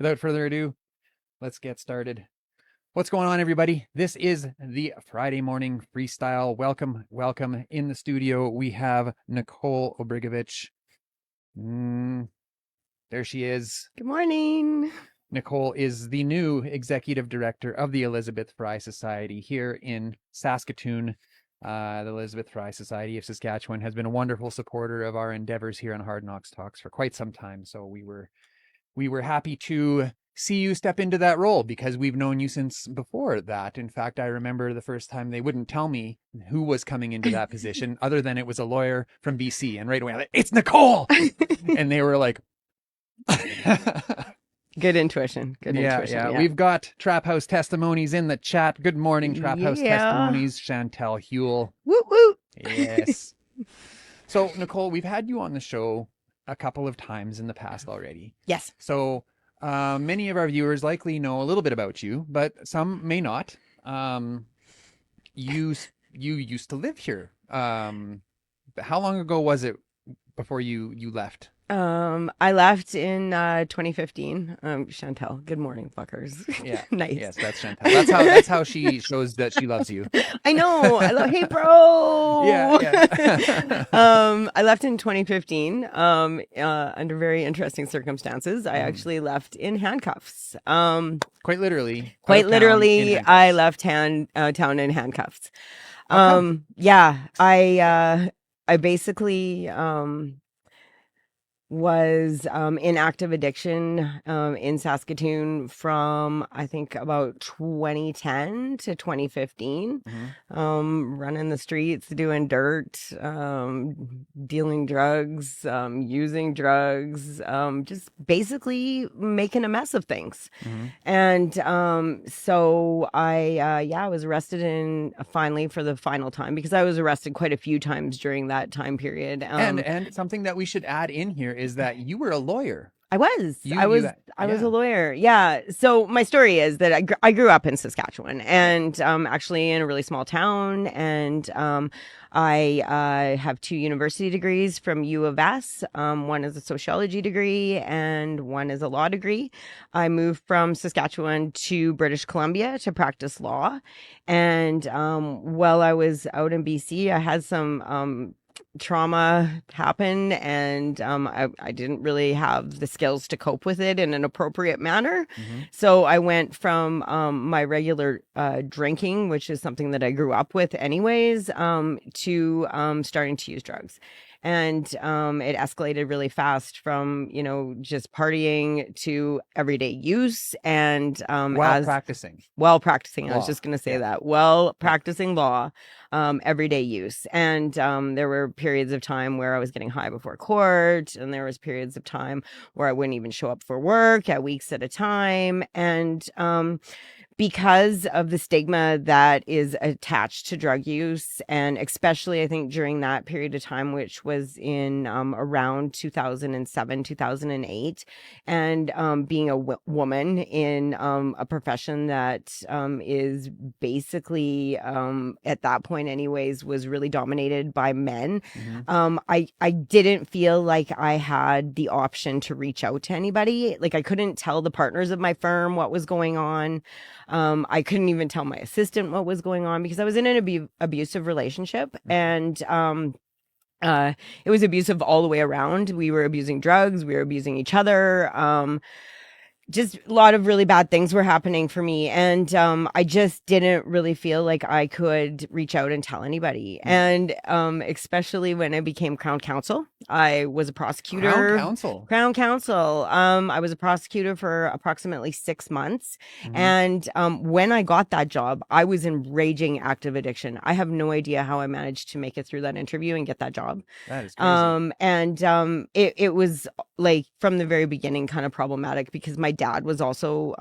without further ado, let's get started. What's going on, everybody? This is the Friday morning freestyle. Welcome. In the studio, we have Nicole Obrigavitch. There she is. Good morning. Nicole is the new executive director of the Elizabeth Fry Society here in Saskatoon. The Elizabeth Fry Society of Saskatchewan has been a wonderful supporter of our endeavors here on Hard Knocks Talks for quite some time. So we were happy to see you step into that role because we've known you since before that. In fact, I remember the first time they wouldn't tell me who was coming into that position other than it was a lawyer from BC. And right away, I'm like, it's Nicole. And they were like, Good intuition. Yeah. We've got Trap House Testimonies in the chat. Good morning, Trap House Testimonies. Chantel Huel. Woo woo. Yes. So, Nicole, we've had you on the show a couple of times in the past already. Yes. So many of our viewers likely know a little bit about you, but some may not. You used to live here. How long ago was it before you left? I left in 2015. Chantel, good morning, fuckers. Yeah. Nice. Yes, that's Chantel. That's how she shows that she loves you. I know. Hey, bro. Yeah. I left in 2015 under very interesting circumstances. I actually left in handcuffs. Quite literally. I left town in handcuffs. Yeah, I basically was in active addiction in Saskatoon from I think about 2010 to 2015. Running the streets, doing dirt, dealing drugs, using drugs, just basically making a mess of things. And so I was arrested finally for the final time, because I was arrested quite a few times during that time period. And something that we should add in here is that you were a lawyer. I was a lawyer. Yeah. So my story is that I grew up in Saskatchewan, and actually in a really small town, and I have 2 university degrees from U of S. One is a sociology degree and one is a law degree. I moved from Saskatchewan to British Columbia to practice law, and while I was out in BC, I had some trauma happen, and I didn't really have the skills to cope with it in an appropriate manner. So I went from my regular drinking, which is something that I grew up with anyways, to starting to use drugs. And it escalated really fast from, just partying to everyday use, and while practicing. I was just going to say that. Practicing law, everyday use. And there were periods of time where I was getting high before court, and there was periods of time where I wouldn't even show up for work at weeks at a time. And because of the stigma that is attached to drug use, and especially I think during that period of time, which was in around 2007, 2008, and being a woman in a profession that is basically, at that point anyways, was really dominated by men, I didn't feel like I had the option to reach out to anybody. Like, I couldn't tell the partners of my firm what was going on. I couldn't even tell my assistant what was going on, because I was in an abusive relationship, and it was abusive all the way around. We were abusing drugs, we were abusing each other. Just a lot of really bad things were happening for me, and I just didn't really feel like I could reach out and tell anybody. And especially when I became Crown Counsel, I was a prosecutor. Crown Counsel. I was a prosecutor for approximately 6 months, and when I got that job, I was in raging active addiction. I have no idea how I managed to make it through that interview and get that job. That is crazy. And it was like from the very beginning kind of problematic, because my dad was also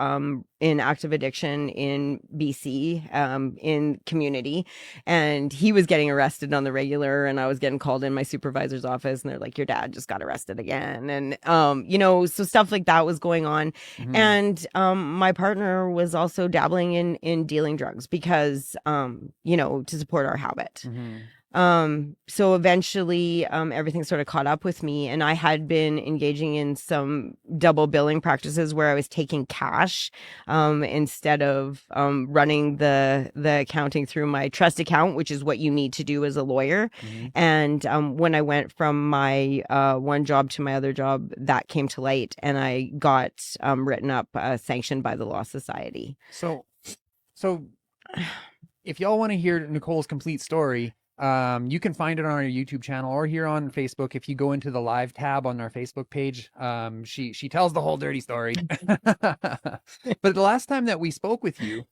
in active addiction in BC, in community, and he was getting arrested on the regular, and I was getting called in my supervisor's office, and they're like, your dad just got arrested again. And so stuff like that was going on. And my partner was also dabbling in dealing drugs, because to support our habit. So eventually, everything sort of caught up with me, and I had been engaging in some double billing practices where I was taking cash, instead of, running the accounting through my trust account, which is what you need to do as a lawyer. And, when I went from my, one job to my other job, that came to light, and I got, written up, sanctioned by the Law Society. So if y'all want to hear Nicole's complete story, you can find it on our YouTube channel or here on Facebook. If you go into the live tab on our Facebook page, she tells the whole dirty story. But the last time that we spoke with you,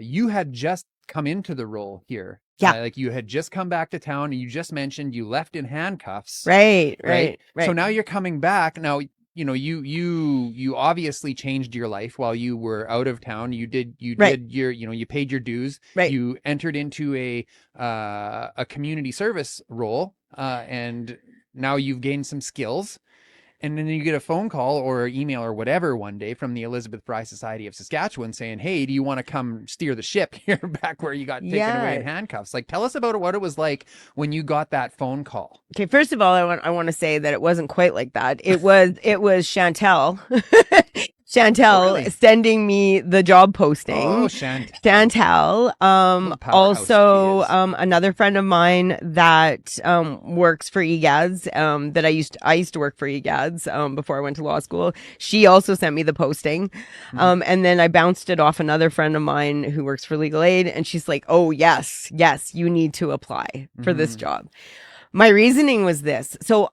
you had just come into the role here. Yeah. Like you had just come back to town, and you just mentioned you left in handcuffs. Right. So now you're coming back. Now, you know, you obviously changed your life while you were out of town. You did your, you know, you paid your dues. Right. You entered into a community service role, and now you've gained some skills. And then you get a phone call or email or whatever one day from the Elizabeth Fry Society of Saskatchewan saying, "Hey, do you want to come steer the ship here back where you got taken away in handcuffs?" Like, tell us about what it was like when you got that phone call. Okay, first of all, I want to say that it wasn't quite like that. It was Chantel. Chantel really? Sending me the job posting. Oh, Chantel. Also, another friend of mine that works for EGADS, that I used to work for EGADS before I went to law school. She also sent me the posting. And then I bounced it off another friend of mine who works for legal aid, and she's like, "Oh, yes, you need to apply for this job." My reasoning was this. So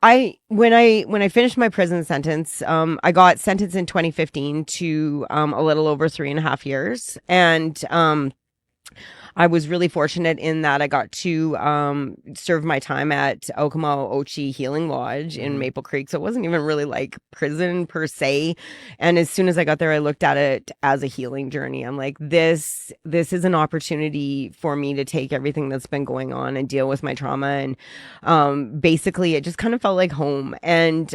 when I finished my prison sentence, I got sentenced in 2015 to a little over 3.5 years. And I was really fortunate in that I got to serve my time at Okemo Ochi Healing Lodge in Maple Creek. So it wasn't even really like prison per se. And as soon as I got there, I looked at it as a healing journey. I'm like, this is an opportunity for me to take everything that's been going on and deal with my trauma. And basically, it just kind of felt like home. And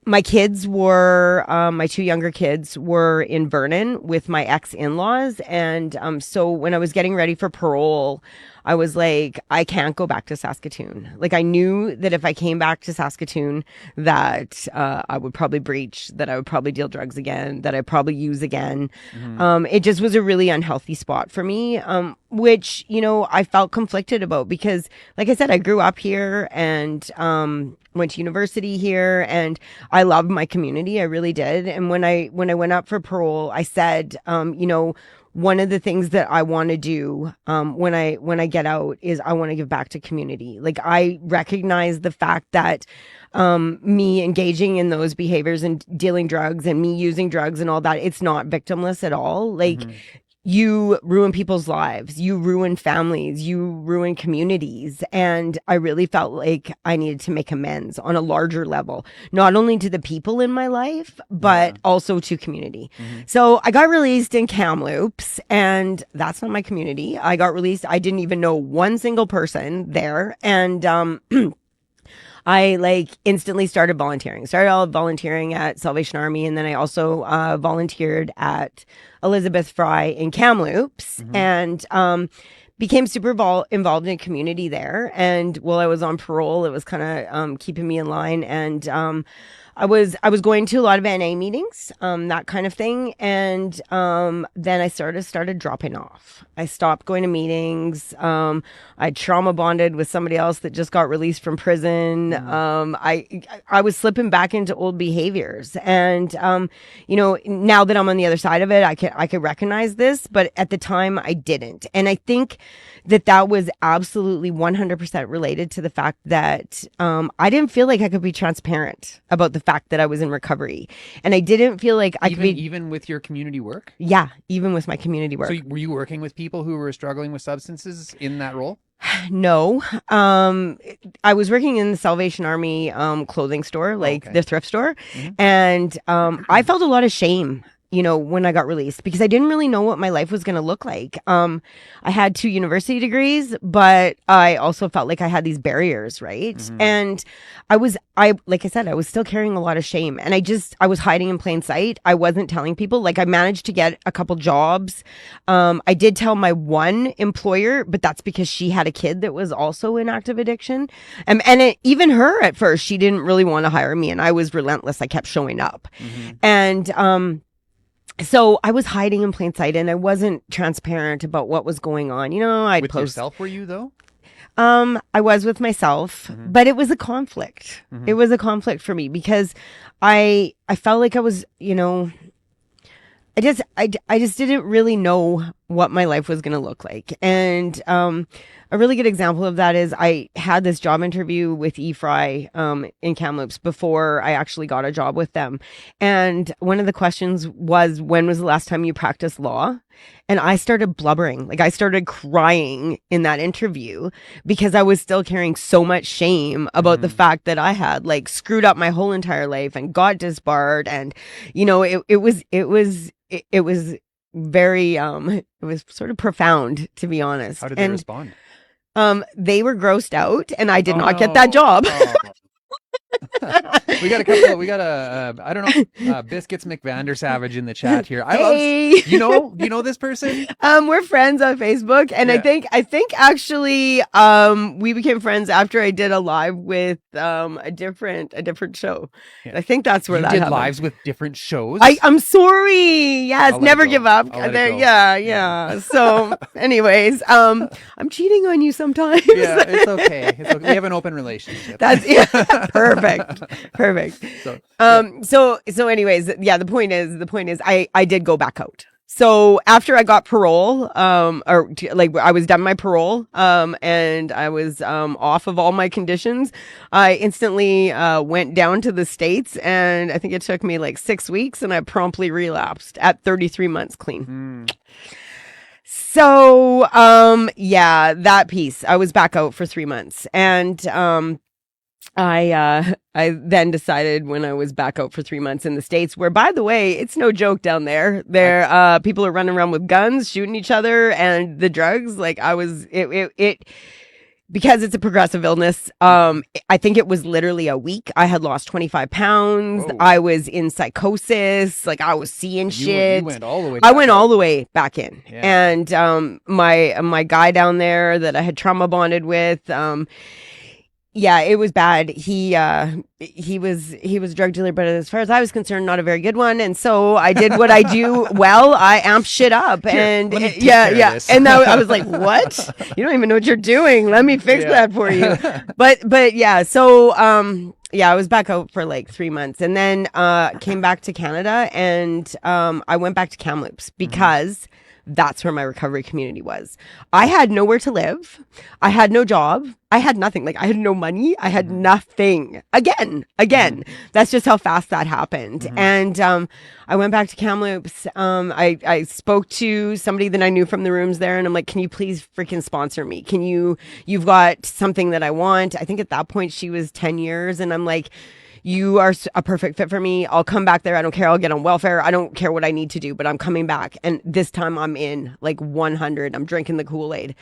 my kids were, my two younger kids were in Vernon with my ex-in-laws. And so when I was getting ready for parole, I was like, I can't go back to Saskatoon. Like, I knew that if I came back to Saskatoon, that I would probably breach, that I would probably deal drugs again, that I'd probably use again. It just was a really unhealthy spot for me, which, you know, I felt conflicted about because, like I said, I grew up here and went to university here, and I loved my community. I really did. And when I went up for parole, I said, you know, one of the things that I want to do when I get out is I want to give back to community. Like, I recognize the fact that me engaging in those behaviors and dealing drugs and me using drugs and all that, it's not victimless at all. Like, you ruin people's lives, you ruin families, you ruin communities. And I really felt like I needed to make amends on a larger level, not only to the people in my life, but also to community. So I got released in Kamloops, and that's not my community. I got released. I didn't even know one single person there. And, I like instantly started volunteering at Salvation Army. And then I also volunteered at Elizabeth Fry in Kamloops and became super involved in a community there. And while I was on parole, it was kind of keeping me in line. And I was going to a lot of NA meetings, that kind of thing. And then I started dropping off. I stopped going to meetings. I trauma bonded with somebody else that just got released from prison. I was slipping back into old behaviors. And you know, now that I'm on the other side of it, I could recognize this, but at the time I didn't. And I think that was absolutely 100% related to the fact that I didn't feel like I could be transparent about the fact that I was in recovery. And I didn't feel like I could be... Even with your community work? Yeah, even with my community work. So were you working with people who were struggling with substances in that role? No. I was working in the Salvation Army clothing store, like the thrift store. And I felt a lot of shame when I got released, because I didn't really know what my life was going to look like. I had 2 university degrees, but I also felt like I had these barriers, right? And like I said, I was still carrying a lot of shame, and I was hiding in plain sight. I wasn't telling people. Like, I managed to get a couple jobs. I did tell my one employer, but that's because she had a kid that was also in active addiction. Even her at first, she didn't really want to hire me, and I was relentless. I kept showing up. And, so I was hiding in plain sight, and I wasn't transparent about what was going on. I'd With post. yourself, were you though? I was with myself, but it was a conflict. It was a conflict for me because I felt like I was, I just didn't really know what my life was going to look like. And a really good example of that is I had this job interview with eFry in Kamloops before I actually got a job with them. And one of the questions was, when was the last time you practiced law? And I started blubbering. Like, I started crying in that interview because I was still carrying so much shame about the fact that I had like screwed up my whole entire life and got disbarred. And, it was very, it was sort of profound, to be honest. How did they respond? They were grossed out, and I did not get that job. We got I don't know, Biscuits McVander Savage in the chat here. You know this person? We're friends on Facebook, and I think actually we became friends after I did a live with a different show. I think that's where you that did happened. Lives with different shows. I'm sorry. Yes, never give up. Yeah. So, anyways, I'm cheating on you sometimes. Yeah, it's okay. We have an open relationship. That's perfect. So anyways, the point is I did go back out. So after I got parole, I was done my parole, and I was off of all my conditions, I instantly went down to the States, and I think it took me like 6 weeks, and I promptly relapsed at 33 months clean. So that piece, I was back out for 3 months, and I then decided, when I was back out for 3 months in the States, where, by the way, it's no joke down there. People are running around with guns, shooting each other, and the drugs. Like, because it's a progressive illness. I think it was literally a week. I had lost 25 pounds. Whoa. I was in psychosis. Like, I was seeing shit. You went all the way. I went all the way back in, yeah. And my guy down there that I had trauma bonded with. Yeah, it was bad. He was a drug dealer, but as far as I was concerned, not a very good one. And so I did what I do well. I amped shit up. Here, and yeah. And now I was like, what? You don't even know what you're doing. Let me fix that for you. But yeah, so I was back out for like 3 months, and then came back to Canada, and I went back to Kamloops because that's where my recovery community was. I had nowhere to live. I had no job. I had nothing. Like, I had no money. I had nothing. Again. That's just how fast that happened. And I went back to Kamloops. I spoke to somebody that I knew from the rooms there, and I'm like, can you please freaking sponsor me? You've got something that I want. I think at that point she was 10 years, and I'm like, you are a perfect fit for me. I'll come back there. I don't care. I'll get on welfare. I don't care what I need to do, but I'm coming back. And this time I'm in like 100. I'm drinking the Kool-Aid.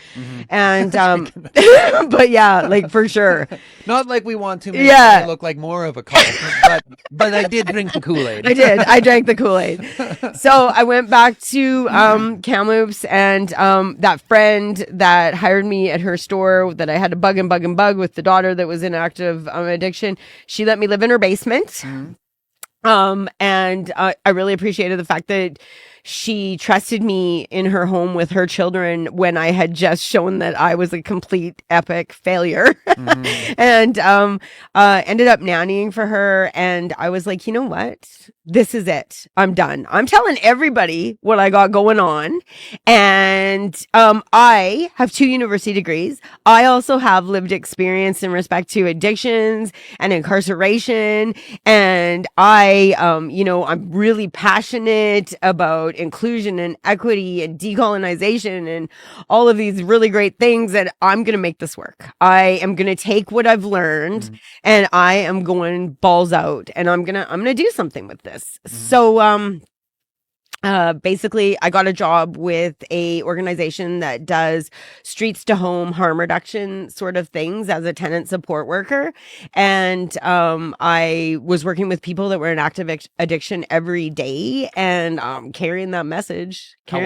And, but yeah, like, for sure. Not like we want to make it look like more of a cult, but I did drink the Kool-Aid. I drank the Kool-Aid. So I went back to Kamloops, and that friend that hired me at her store that I had to bug with the daughter that was in active addiction, she let me live in her basement. And I really appreciated the fact that she trusted me in her home with her children when I had just shown that I was a complete epic failure. And ended up nannying for her. And I was like, you know what? This is it. I'm done. I'm telling everybody what I got going on. And I have 2 university degrees. I also have lived experience in respect to addictions and incarceration. And I'm really passionate about inclusion and equity and decolonization and all of these really great things, that I'm going to make this work. I am going to take what I've learned and I am going balls out, and I'm going to do something with this. So, Basically, I got a job with a organization that does streets to home harm reduction sort of things as a tenant support worker. And I was working with people that were in active addiction every day and carrying that message, How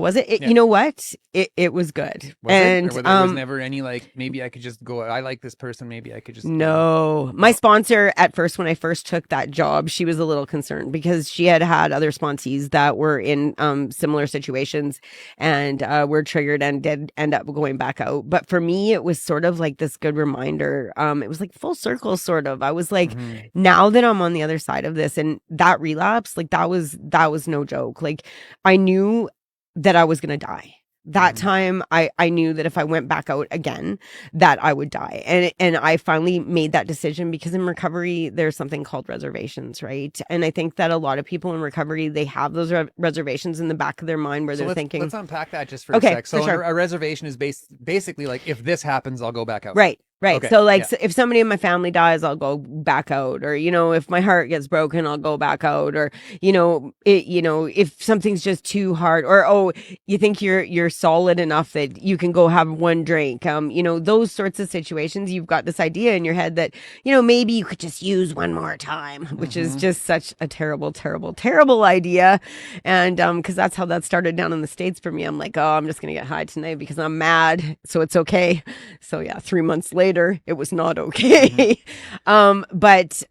was it? Yeah. You know what? It was good. Was and it? Or there was never any like, maybe I could just go, I like this person, maybe I could just No. My sponsor at first, when I first took that job, she was a little concerned because she had other sponsees that were in similar situations and were triggered and did end up going back out. But for me, it was sort of like this good reminder. It was like full circle, sort of. I was like, now that I'm on the other side of this, and that relapse, like that was no joke. Like I knew that I was going to die. That time I knew that if I went back out again, that I would die. And I finally made that decision because in recovery, there's something called reservations, right? And I think that a lot of people in recovery, they have those reservations in the back of their mind where they're thinking. Let's unpack that just for a sec. So a reservation is basically like, if this happens, I'll go back out. Right. Right. Okay. So like, so if somebody in my family dies, I'll go back out, or, if my heart gets broken, I'll go back out, or, if something's just too hard, or, oh, you think you're solid enough that you can go have one drink. Those sorts of situations, you've got this idea in your head that, maybe you could just use one more time, which is just such a terrible, terrible, terrible idea. And, cause that's how that started down in the States for me. I'm like, oh, I'm just going to get high tonight because I'm mad. So it's okay. So yeah, 3 months later, it was not okay. But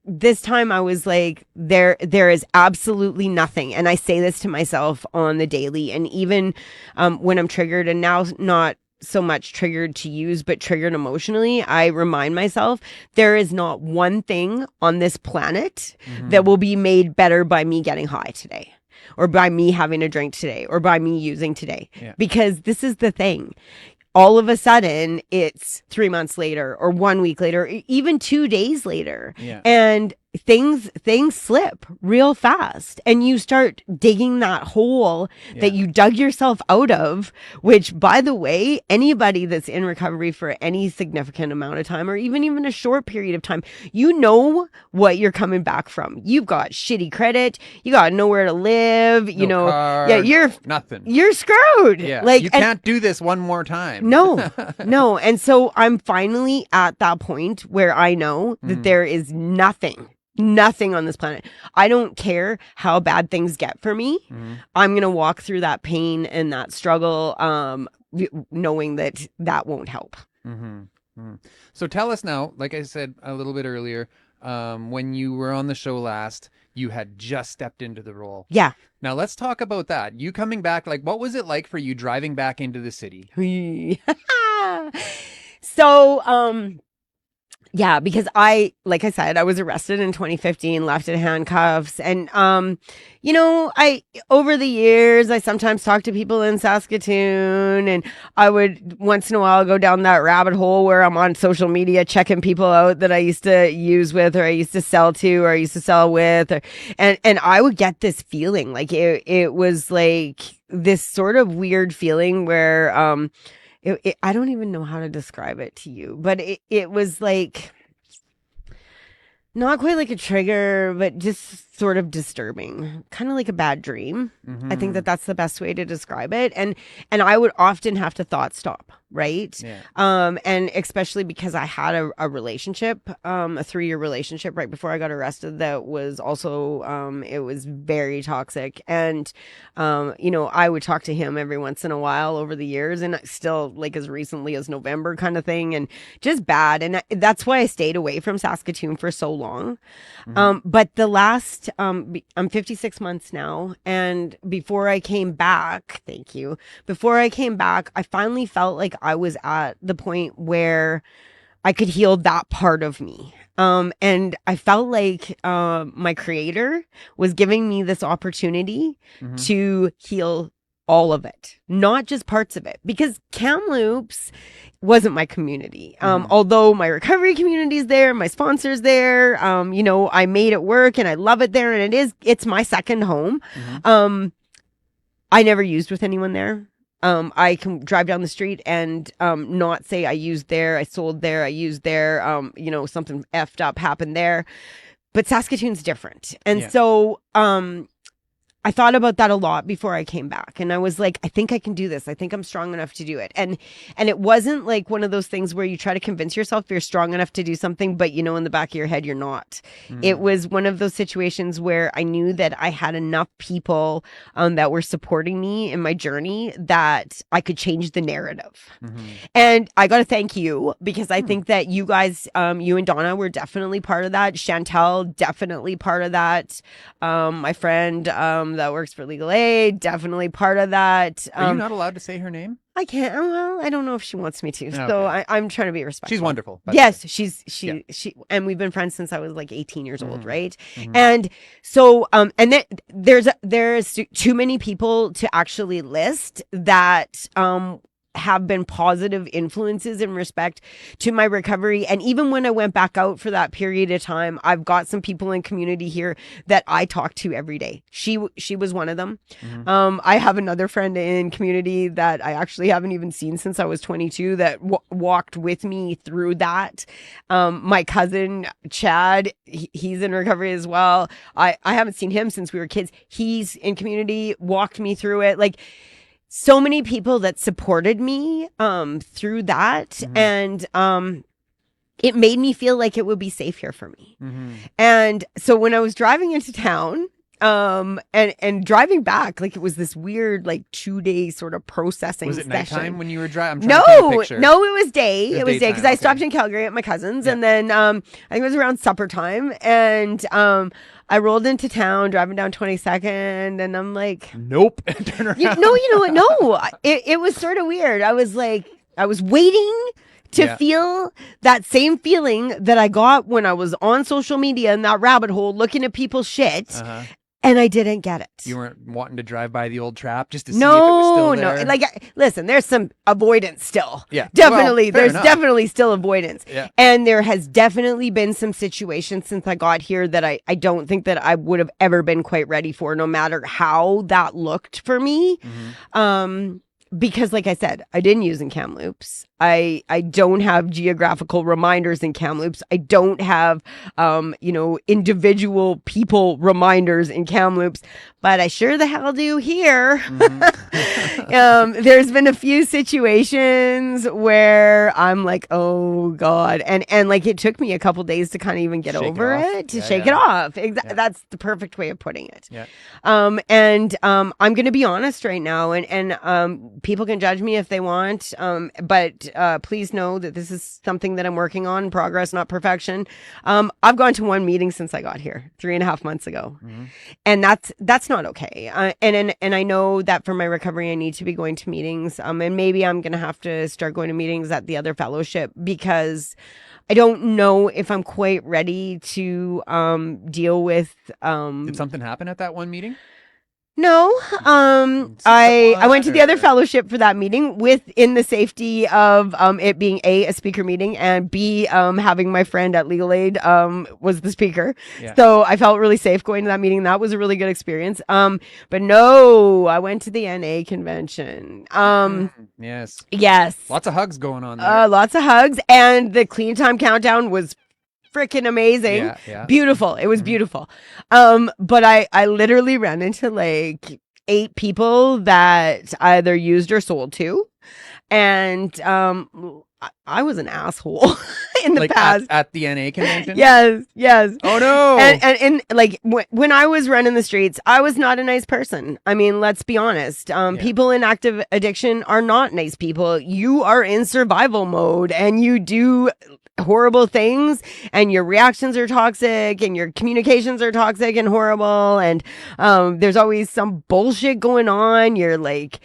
this time I was like, there is absolutely nothing. And I say this to myself on the daily. And even when I'm triggered, and now not so much triggered to use, but triggered emotionally, I remind myself there is not one thing on this planet that will be made better by me getting high today, or by me having a drink today, or by me using today. Yeah. Because this is the thing. All of a sudden, it's 3 months later, or 1 week later, even 2 days later. Yeah. And things slip real fast, and you start digging that hole that you dug yourself out of, which, by the way, anybody that's in recovery for any significant amount of time, or even a short period of time, what you're coming back from. You've got shitty credit, you got nowhere to live, no card, you're nothing. You're screwed. Yeah. Like, you can't do this one more time. No. And so I'm finally at that point where I know that there is nothing on this planet. I don't care how bad things get for me. I'm going to walk through that pain and that struggle, knowing that won't help. So tell us now, like I said a little bit earlier, when you were on the show last, you had just stepped into the role. Yeah. Now let's talk about that. You coming back, like, what was it like for you driving back into the city? So, yeah, because like I said, I was arrested in 2015, left in handcuffs. And, over the years, I sometimes talk to people in Saskatoon, and I would once in a while go down that rabbit hole where I'm on social media checking people out that I used to use with, or I used to sell to, or I used to sell with, and I would get this feeling like it was like this sort of weird feeling where, I don't even know how to describe it to you, but it was like not quite like a trigger, but just sort of disturbing, kind of like a bad dream. I think that's the best way to describe it. And I would often have to thought stop. Right. Yeah. And especially because I had a relationship, a 3-year relationship right before I got arrested that was also, it was very toxic. And, I would talk to him every once in a while over the years, and still, like, as recently as November kind of thing, and just bad. And that's why I stayed away from Saskatoon for so long. But the last, I'm 56 months now. And before I came back, I finally felt like I was at the point where I could heal that part of me. And I felt like my creator was giving me this opportunity to heal all of it, not just parts of it, because Kamloops wasn't my community. Although my recovery community is there, my sponsor's there, I made it work and I love it there. And it's my second home. I never used with anyone there. I can drive down the street and not say I used there, I sold there, I used there, something effed up happened there. but Saskatoon's different. And Yeah. so, I thought about that a lot before I came back, and I was like, I think I can do this. I think I'm strong enough to do it. And it wasn't like one of those things where you try to convince yourself you're strong enough to do something, but in the back of your head, you're not. It was one of those situations where I knew that I had enough people that were supporting me in my journey that I could change the narrative. And I got to thank you, because I think that you guys, you and Donna were definitely part of that. Chantel, definitely part of that. My friend, that works for Legal Aid, definitely part of that. Are you not allowed to say her name? I can't. Well, I don't know if she wants me to. Okay. So I'm trying to be respectful. She's wonderful. by the Yes, way. she, and we've been friends since I was like 18 years old, right? Mhm. And so, and then there's too many people to actually list that have been positive influences in respect to my recovery. And even when I went back out for that period of time, I've got some people in community here that I talk to every day. She was one of them. I have another friend in community that I actually haven't even seen since I was 22 that walked with me through that. My cousin Chad, he's in recovery as well. I haven't seen him since we were kids. He's in community, walked me through it. Like, so many people that supported me through that. And it made me feel like it would be safe here for me. And so when I was driving into town, and driving back, like, it was this weird, like, 2-day sort of processing Was it session. nighttime when you were driving? No, it it was day. It was day, because I stopped in Calgary at my cousin's, and then I think it was around supper time, and I rolled into town driving down 22nd, and I'm like, nope. Turn around. you know what? No, it was sort of weird. I was like, I was waiting to feel that same feeling that I got when I was on social media in that rabbit hole looking at people's shit. And I didn't get it. You weren't wanting to drive by the old trap just to see if it was still there? No. Like, listen, there's some avoidance still. Yeah. Definitely. Well, fair there's enough. definitely still avoidance. Yeah. And there has definitely been some situations since I got here that I don't think that I would have ever been quite ready for, no matter how that looked for me. Because, like I said, I didn't use in Kamloops. I don't have geographical reminders in Kamloops. I don't have, individual people reminders in Kamloops, but I sure the hell do here. There's been a few situations where I'm like, oh God. And like, it took me a couple days to kind of even get over it, to shake it off. That's the perfect way of putting it. Yeah. I'm going to be honest right now, and people can judge me if they want. But please know that this is something that I'm working on, progress, not perfection. I've gone to one meeting since I got here 3.5 months ago, and that's not okay. And I know that for my recovery, I need to be going to meetings. And maybe I'm going to have to start going to meetings at the other fellowship, because I don't know if I'm quite ready to deal with. Did something happen at that one meeting? No, I went to the other fellowship for that meeting within the safety of it being a speaker meeting, and B, having my friend at Legal Aid was the speaker. Yeah. So I felt really safe going to that meeting. That was a really good experience. But no, I went to the NA convention. Yes. Lots of hugs going on there. Lots of hugs, and the clean time countdown was freaking amazing. Beautiful. It was beautiful. But I literally ran into like 8 people that either used or sold to, and I was an asshole in the past at the NA convention. Yes. Oh no. And like when I was running the streets, I was not a nice person. I mean, let's be honest. People in active addiction are not nice people. You are in survival mode, and you do horrible things, and your reactions are toxic, and your communications are toxic and horrible, and there's always some bullshit going on. You're like,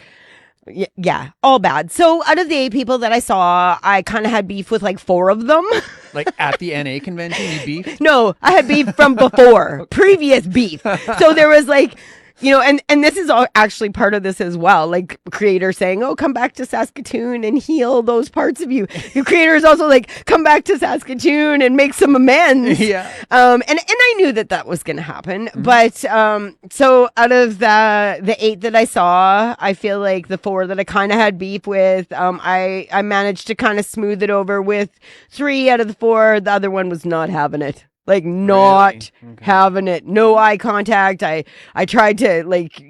yeah, all bad. So out of the 8 people that I saw, I kind of had beef with like 4 of them. Like at the NA convention, you beef? No, I had beef from before, previous beef. So there was like, and this is all actually part of this as well. Like, creator saying, "Oh, come back to Saskatoon and heal those parts of you." Your creator is also like, "Come back to Saskatoon and make some amends." Yeah. And I knew that was going to happen. But so out of the 8 that I saw, I feel like the 4 that I kind of had beef with, I managed to kind of smooth it over with 3 out of the 4. The other one was not having it. like not Really? Okay. having it, no eye contact. I tried to like,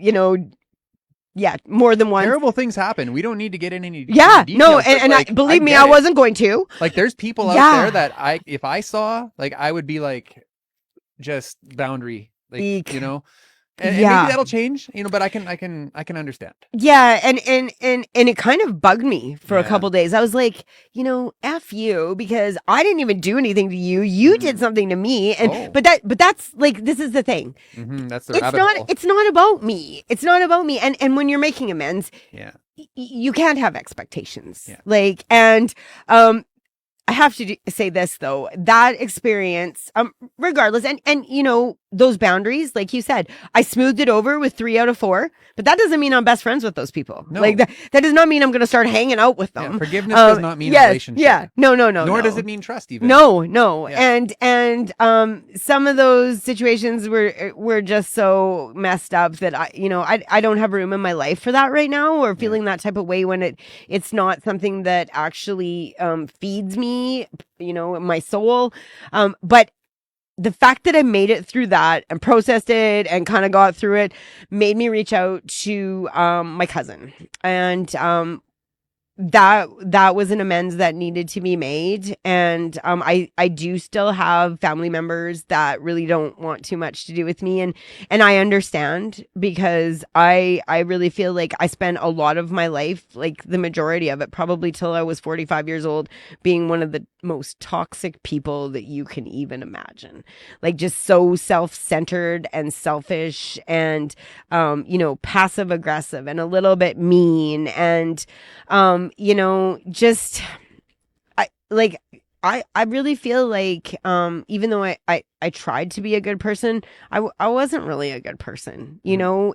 more than once. Terrible things happen. We don't need to get in any Yeah, details, no, but, and like, believe me, get I it. wasn't going to. Like, there's people out Yeah. there that if I saw, like, I would be like, just boundary, like, Eek. and Yeah. maybe that'll change, but I can understand. Yeah, and it kind of bugged me for a Yeah. couple days. I was like, F you, because I didn't even do anything to you. You did something to me. And but that's like, this is the thing. That's the rabbit hole. It's not about me. It's not about me. And when you're making amends, Yeah. you can't have expectations. Yeah. Like, and I have to say this though, that experience, regardless, and those boundaries, like you said, I smoothed it over with 3 out of 4, but that doesn't mean I'm best friends with those people. No. Like that does not mean I'm going to start hanging out with them. Yeah, forgiveness does not mean a relationship. Yeah, no. Nor does it mean trust even. No. Yeah. And some of those situations were just so messed up that I don't have room in my life for that right now, or feeling that type of way when it's not something that actually feeds me, my soul. But the fact that I made it through that and processed it and kind of got through it made me reach out to my cousin, and that was an amends that needed to be made. And I do still have family members that really don't want too much to do with me, and I understand, because I really feel like I spent a lot of my life, like the majority of it, probably till I was 45 years old, being one of the most toxic people that you can even imagine. Like, just so self-centered and selfish, and passive aggressive, and a little bit mean, and just I really feel like even though I tried to be a good person, I wasn't really a good person.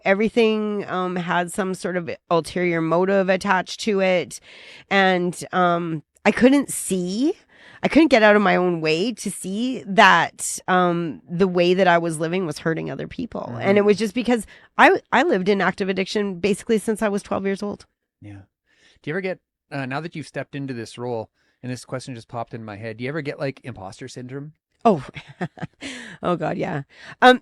Everything had some sort of ulterior motive attached to it, and I couldn't get out of my own way to see that the way that I was living was hurting other people. And it was just because I lived in active addiction basically since I was 12 years old. Yeah. Do you ever get, now that you've stepped into this role, and this question just popped in my head, do you ever get like imposter syndrome? Oh, oh God, yeah.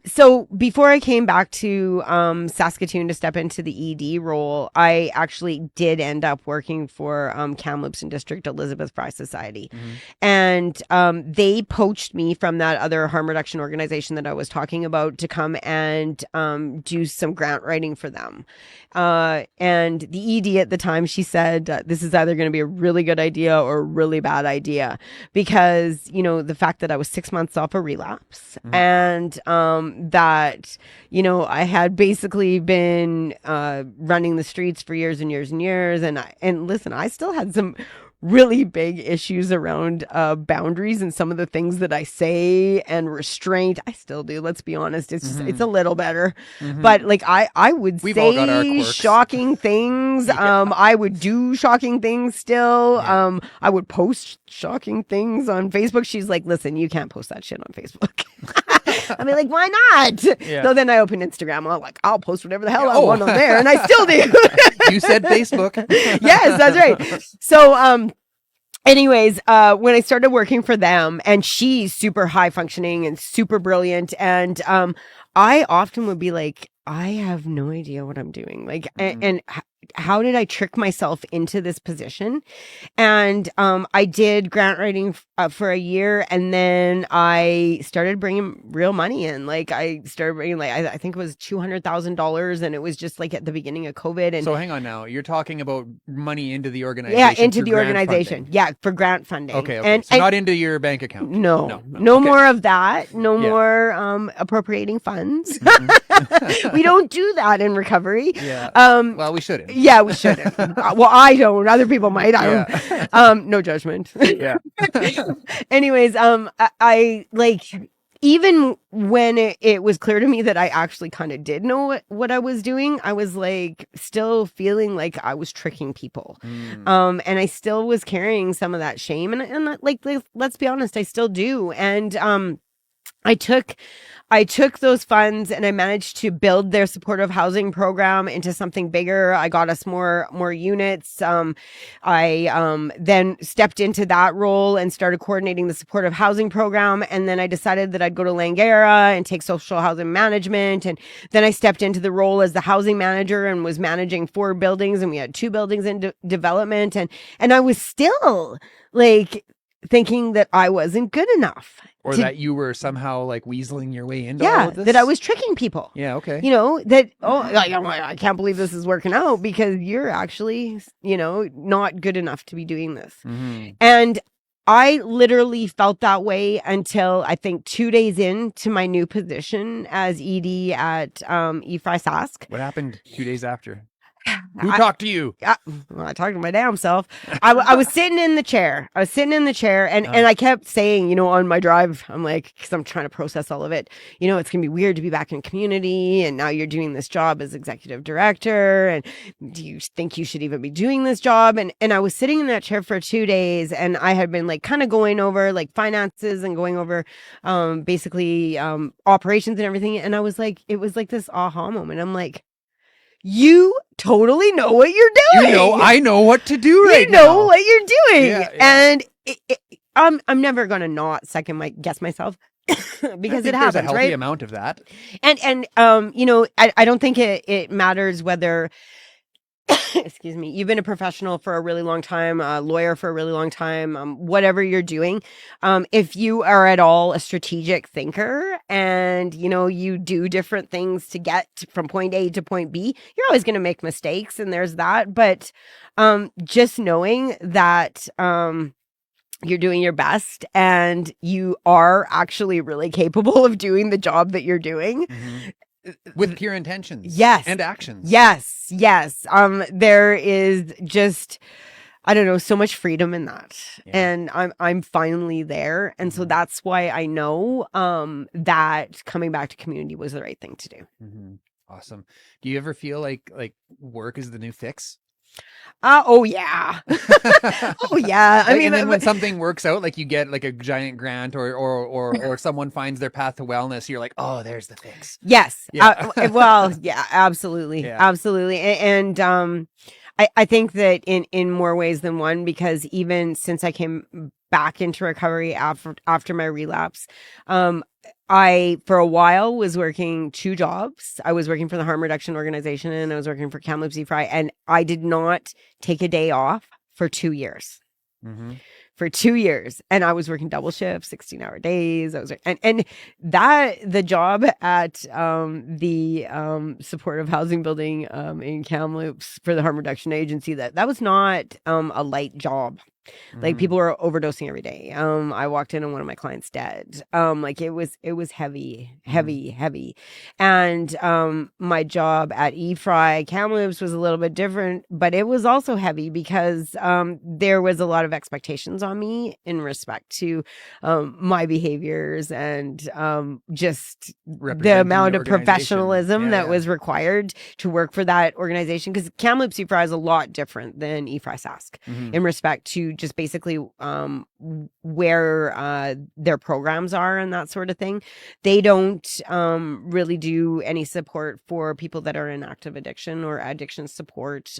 So before I came back to Saskatoon to step into the ED role, I actually did end up working for Kamloops and District Elizabeth Fry Society. And they poached me from that other harm reduction organization that I was talking about to come and do some grant writing for them. And the ED at the time, she said, this is either going to be a really good idea or a really bad idea, because, the fact that I was 6 months off a relapse, and that, I had basically been running the streets for years and years and years. And listen, I still had some really big issues around boundaries and some of the things that I say, and restraint. I still do. Let's be honest. It's just, it's a little better, but like I would We've all got our say quirks. shocking things. I would do shocking things still. Yeah. I would post shocking things on Facebook. She's like, listen, you can't post that shit on Facebook. I mean, like, why not? Yeah. So then I opened Instagram. I'll post whatever the hell I want on there, and I still do. You said Facebook. Yes, that's right. So, anyways, when I started working for them, and she's super high functioning and super brilliant, and I often would be like, I have no idea what I'm doing. Like, and how did I trick myself into this position? And I did grant writing for a year, and then I started bringing real money in. Like, I started bringing, like, I think it was $200,000, and it was just like at the beginning of COVID. And so hang on now, you're talking about money into the organization. Yeah, into through the grant organization. funding. Yeah, for grant funding. Okay. And So not into your bank account. no Okay. more of that. No Yeah. more appropriating funds. We don't do that in recovery. Yeah. Well, we shouldn't. Yeah, we shouldn't. Well, I don't. Other people might. I don't. No judgment. Yeah. Anyways, I like, even when it was clear to me that I actually kind of did know what I was doing, I was like still feeling like I was tricking people. And I still was carrying some of that shame, and like let's be honest, I still do. And I took I took those funds and I managed to build their supportive housing program into something bigger. I got us more units. I then stepped into that role and started coordinating the supportive housing program. And then I decided that I'd go to Langara and take social housing management. And then I stepped into the role as the housing manager and was managing 4 buildings, and we had 2 buildings in development. And I was still like thinking that I wasn't good enough. Or that you were somehow like weaseling your way into all Yeah, of this? that I was tricking people. Yeah, okay. You know, that, I can't believe this is working out because you're actually, not good enough to be doing this. Mm-hmm. And I literally felt that way until I think 2 days into my new position as ED at eFry Sask. What happened 2 days after? Who talked to you? Well, I talked to my damn self. I was sitting in the chair. And I kept saying, on my drive, I'm like, because I'm trying to process all of it, it's going to be weird to be back in community. And now you're doing this job as executive director. And do you think you should even be doing this job? And I was sitting in that chair for 2 days, and I had been like kind of going over like finances and going over basically operations and everything. And I was like, it was like this aha moment. I'm like, you totally know what you're doing. I know what to do right now. You know what you're doing. Yeah. And I'm never going to not guess myself because it happens, there's a healthy right? amount of that. And I don't think it matters whether excuse me, you've been a professional for a really long time, a lawyer for a really long time, whatever you're doing. If you are at all a strategic thinker and, you do different things to get from point A to point B, you're always going to make mistakes, and there's that. But just knowing that you're doing your best and you are actually really capable of doing the job that you're doing. Mm-hmm. With pure intentions. Yes. And actions. Yes. There is just, I don't know, so much freedom in that. Yeah. And I'm finally there. And so that's why I know that coming back to community was the right thing to do. Mm-hmm. Awesome. Do you ever feel like work is the new fix? Oh yeah. Oh yeah. I mean, and then when something works out, like you get like a giant grant or someone finds their path to wellness, you're like, oh, there's the fix. Yes. Yeah. Well, yeah, absolutely. Yeah. Absolutely. And I think that in more ways than one, because even since I came back into recovery after my relapse, I, for a while, was working 2 jobs. I was working for the harm reduction organization, and I was working for Kamloops eFry, and I did not take a day off for 2 years. Mm-hmm. For 2 years, and I was working double shifts, 16-hour days. And that the job at the supportive housing building in Kamloops for the harm reduction agency, that was not a light job. Like, people were overdosing every day. I walked in and one of my clients dead. Like it was heavy. And my job at eFry Kamloops was a little bit different, but it was also heavy because there was a lot of expectations on me in respect to my behaviors and just the amount of professionalism that was required to work for that organization. Because Kamloops eFry is a lot different than eFry Sask in respect to just basically where their programs are and that sort of thing. They don't really do any support for people that are in active addiction or addiction support.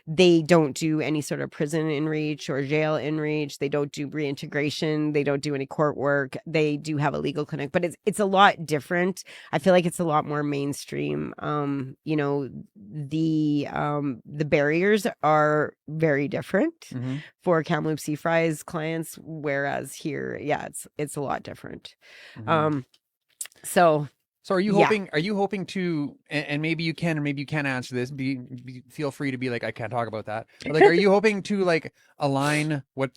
They don't do any sort of prison in-reach or jail in-reach. They don't do reintegration. They don't do any court work. They do have a legal clinic, but it's a lot different. I feel like it's a lot more mainstream. The barriers are very different for Kamloops eFry's clients, whereas here, it's a lot different. So are you hoping to, and maybe you can or maybe you can't answer this, feel free to be like, I can't talk about that. But like, are you hoping to like align what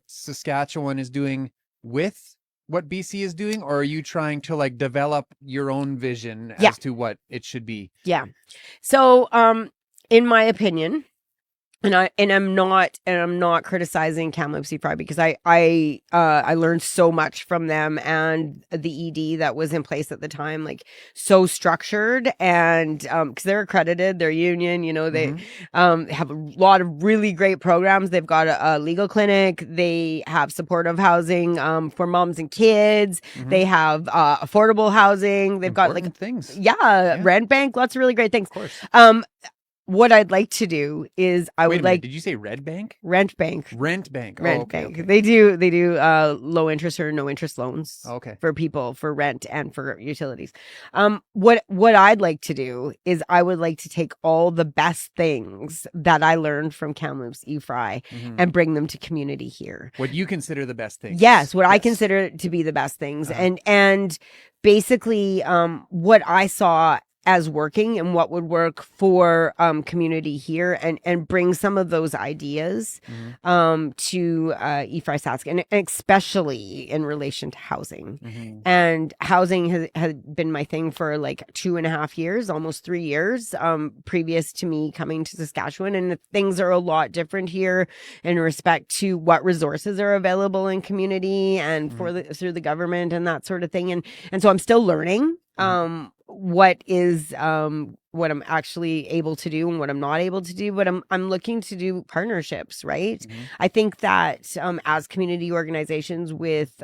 Saskatchewan is doing with what BC is doing, or are you trying to like develop your own vision as to what it should be? Yeah. So, in my opinion, I'm not criticizing Kamloops Fry, because I learned so much from them and the ED that was in place at the time, like so structured, and because they're accredited, they're union, they have a lot of really great programs. They've got a legal clinic, they have supportive housing for moms and kids, they have affordable housing, they've got like things, rent bank, lots of really great things. Of course. What I'd like to do is did you say Red Bank? Rent bank. Rent bank. Okay. They do low interest or no interest loans for people for rent and for utilities. What I'd like to do is I would like to take all the best things that I learned from Kamloops Fry and bring them to community here. What you consider the best things? Yes, I consider to be the best things. And basically what I saw as working and what would work for community here, and bring some of those ideas to Fry Sask, and especially in relation to housing. And housing has been my thing for like 2.5 years, almost 3 years, previous to me coming to Saskatchewan. And things are a lot different here in respect to what resources are available in community and through the government and that sort of thing. And so I'm still learning what I'm actually able to do and what I'm not able to do, but I'm looking to do partnerships, right? I think that as community organizations with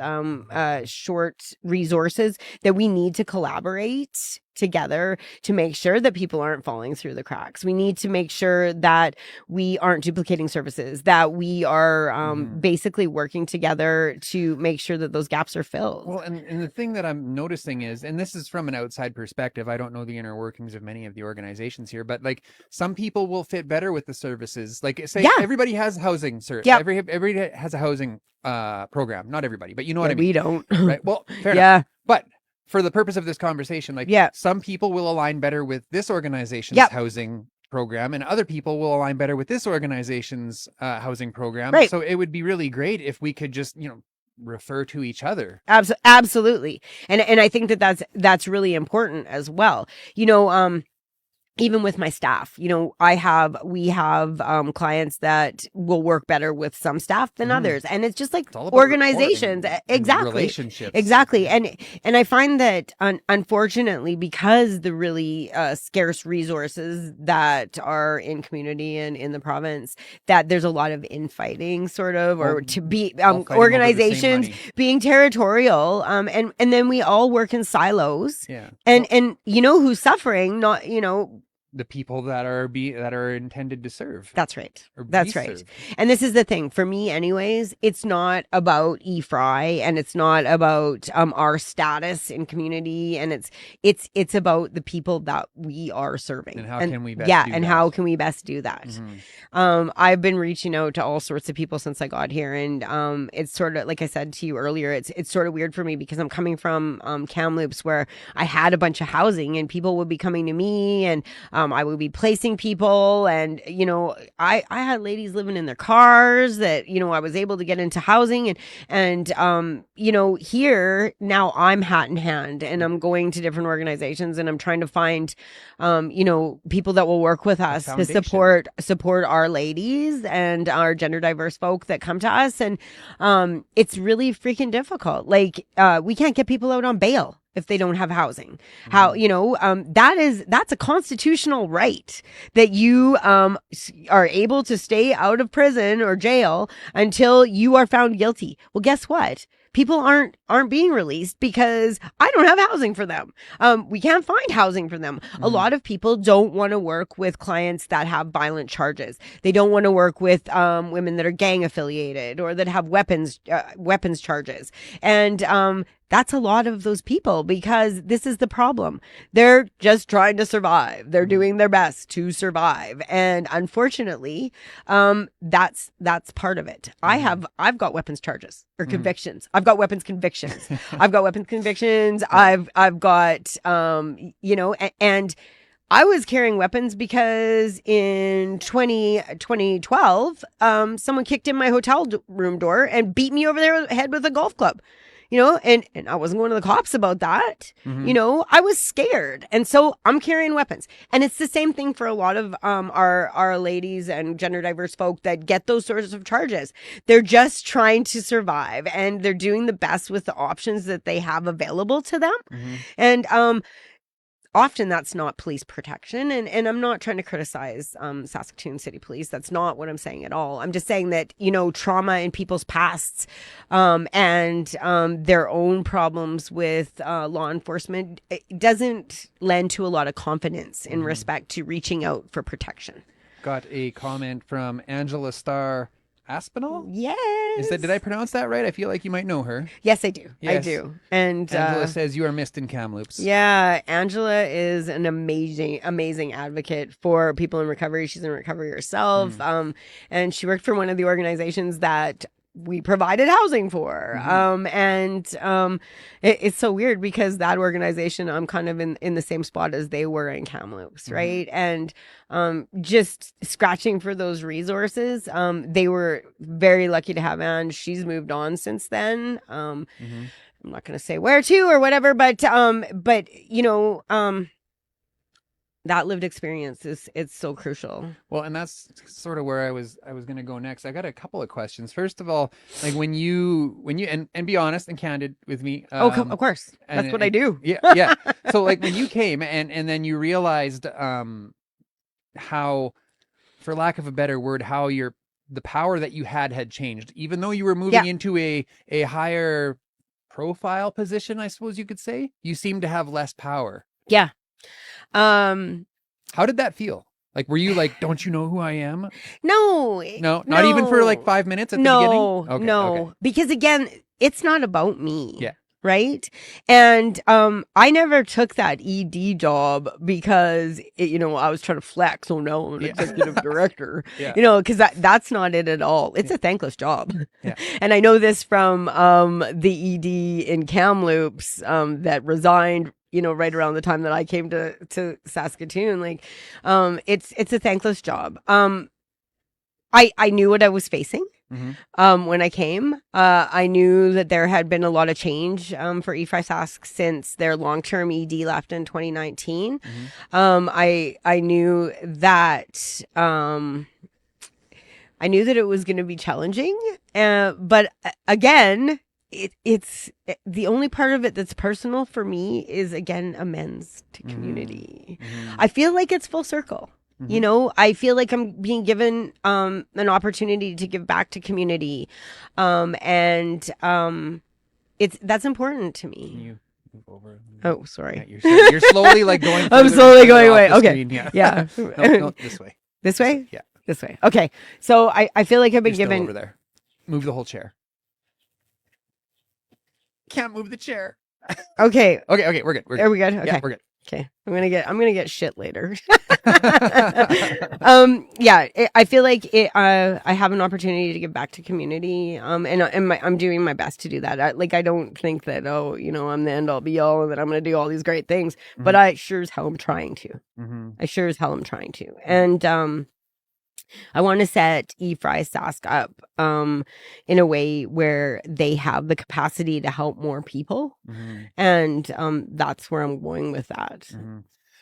short resources, that we need to collaborate together to make sure that people aren't falling through the cracks. We need to make sure that we aren't duplicating services, that we are basically working together to make sure that those gaps are filled. Well, and the thing that I'm noticing is, and this is from an outside perspective, I don't know the inner workings of many of the organizations here, but like some people will fit better with the services. Like say everybody has housing, everybody has a housing program. Not everybody, but you know what I mean. We don't. Right? Well, fair enough. But for the purpose of this conversation, some people will align better with this organization's housing program, and other people will align better with this organization's housing program. Right. So it would be really great if we could just, refer to each other. Absolutely. And I think that's really important as well. Even with my staff, we have clients that will work better with some staff than others. And it's just like organizations. Exactly. Relationships. Exactly. And I find that unfortunately, because the really scarce resources that are in community and in the province, that there's a lot of infighting sort of, or to be organizations being territorial. And then we all work in silos. Yeah. And who's suffering? Not, the people that are intended to serve. That's right. That's right. Served. And this is the thing for me anyways, it's not about Fry, and it's not about our status in community, and it's about the people that we are serving. And how can we best do that? How can we best do that? I've been reaching out to all sorts of people since I got here, and it's sort of like I said to you earlier, it's sort of weird for me because I'm coming from Kamloops, where I had a bunch of housing and people would be coming to me, and I would be placing people, and I had ladies living in their cars that I was able to get into housing, and here now I'm hat in hand, and I'm going to different organizations, and I'm trying to find people that will work with us to support our ladies and our gender diverse folk that come to us, and it's really freaking difficult. Like we can't get people out on bail if they don't have housing. That's a constitutional right that you are able to stay out of prison or jail until you are found guilty. Well, guess what? People aren't being released because I don't have housing for them. We can't find housing for them. A lot of people don't want to work with clients that have violent charges. They don't want to work with women that are gang affiliated or that have weapons charges. And that's a lot of those people, because this is the problem. They're just trying to survive. They're doing their best to survive. And unfortunately, that's part of it. I've got weapons charges or convictions. I've got weapons convictions. I've got weapons convictions. I've got, and I was carrying weapons because in 2012, someone kicked in my hotel room door and beat me over the head with a golf club. and I wasn't going to the cops about that. Mhm. I was scared. And so I'm carrying weapons. And it's the same thing for a lot of our ladies and gender diverse folk that get those sorts of charges. They're just trying to survive, and they're doing the best with the options that they have available to them. Mhm. And often that's not police protection. And I'm not trying to criticize Saskatoon City Police. That's not what I'm saying at all. I'm just saying that, trauma in people's pasts and their own problems with law enforcement, it doesn't lend to a lot of confidence in respect to reaching out for protection. Got a comment from Angela Starr Aspinall. Yes. Did I pronounce that right? I feel like you might know her. Yes, I do. I Yes. do. And Angela says you are missed in Kamloops. yeah, Angela is an amazing advocate for people in recovery. She's in recovery herself. And she worked for one of the organizations that we provided housing for. It's so weird because that organization, I'm kind of in the same spot as they were in Kamloops, right? And just scratching for those resources. They were very lucky to have Anne. She's moved on since then. I'm not going to say where to or whatever, but that lived experience it's so crucial. Well, and that's sort of where I was going to go next. I got a couple of questions. First of all, like when you and be honest and candid with me. Of course. That's what I do. Yeah. So like when you came and then you realized how, for lack of a better word, how the power that you had changed, even though you were moving into a higher profile position, I suppose you could say, you seem to have less power. Yeah. How did that feel? Like, were you like, don't you know who I am? No, not even for like 5 minutes at the beginning? No, because again, it's not about me. Yeah. Right. And I never took that ED job because I was trying to flex. Oh no, I'm an executive director. Because that's not it at all. It's a thankless job. Yeah. And I know this from the ED in Kamloops that resigned right around the time that I came to Saskatoon. Like it's a thankless job. I knew what I was facing. When I came, I knew that there had been a lot of change for eFry Sask since their long-term ED left in 2019. I knew that it was going to be challenging, but again, it's the only part of it that's personal for me is again amends to community. I feel like it's full circle. I feel like I'm being given an opportunity to give back to community. That's important to me. Can you move over? Oh, sorry. You're slowly like going. I'm slowly going away. Okay. Screen. Yeah. No, this way. This way? Yeah. This way. Okay. So I feel like I've been You're given. still over there. Move the whole chair. Can't move the chair. Okay. Okay. We're good. Are we good? Okay. Yeah, we're good. Okay. I'm gonna get shit later. I feel like I have an opportunity to give back to community. And I'm doing my best to do that. I don't think that, I'm the end all be all and that I'm going to do all these great things, but I sure as hell am trying to. And, I want to set eFry Sask up in a way where they have the capacity to help more people. And that's where I'm going with that.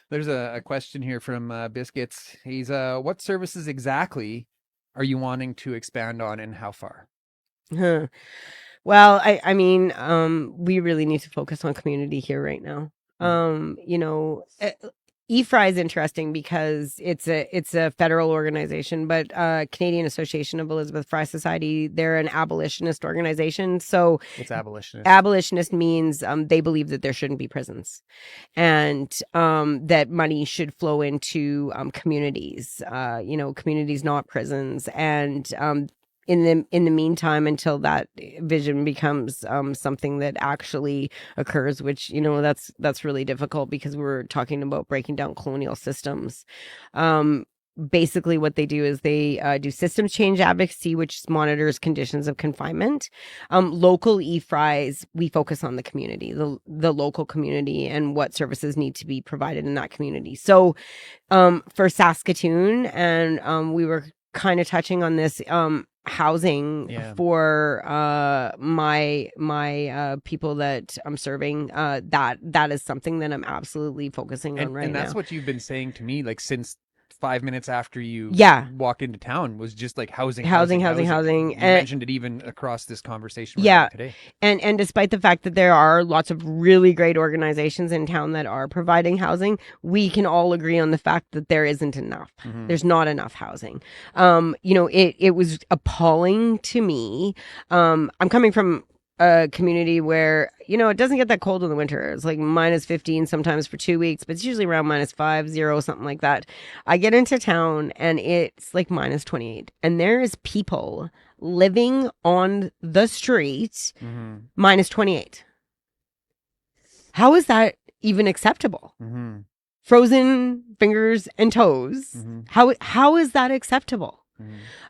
There's a question here from Biscuits. He's what services exactly are you wanting to expand on and how far? Well, I mean, we really need to focus on community here right now. eFry is interesting because it's a federal organization, but Canadian Association of Elizabeth Fry Society, they're an abolitionist organization. So what's abolitionist? Abolitionist means they believe that there shouldn't be prisons, and that money should flow into communities. Communities, not prisons, and in the meantime, until that vision becomes something that actually occurs, which that's really difficult because we're talking about breaking down colonial systems. Basically, what they do is they do systems change advocacy, which monitors conditions of confinement. Local eFries, we focus on the community, the local community, and what services need to be provided in that community. So, for Saskatoon, and we were kind of touching on this, housing Yeah. for my people that I'm serving, that is something that I'm absolutely focusing on right And that's now. what you've been saying to me, like since 5 minutes after you Yeah. walked into town, was just like housing. Housing. You And mentioned it even across this conversation we're yeah, having today. and despite the fact that there are lots of really great organizations in town that are providing housing, we can all agree on the fact that there isn't enough. Mhm. There's not enough housing. It was appalling to me. I'm coming from a community where, it doesn't get that cold in the winter. It's like minus 15 sometimes for 2 weeks, but it's usually around minus 5, 0, something like that. I get into town and it's like minus 28. And there is people living on the street Mhm. minus 28. How is that even acceptable? Mhm. Frozen fingers and toes. Mhm. How is that acceptable?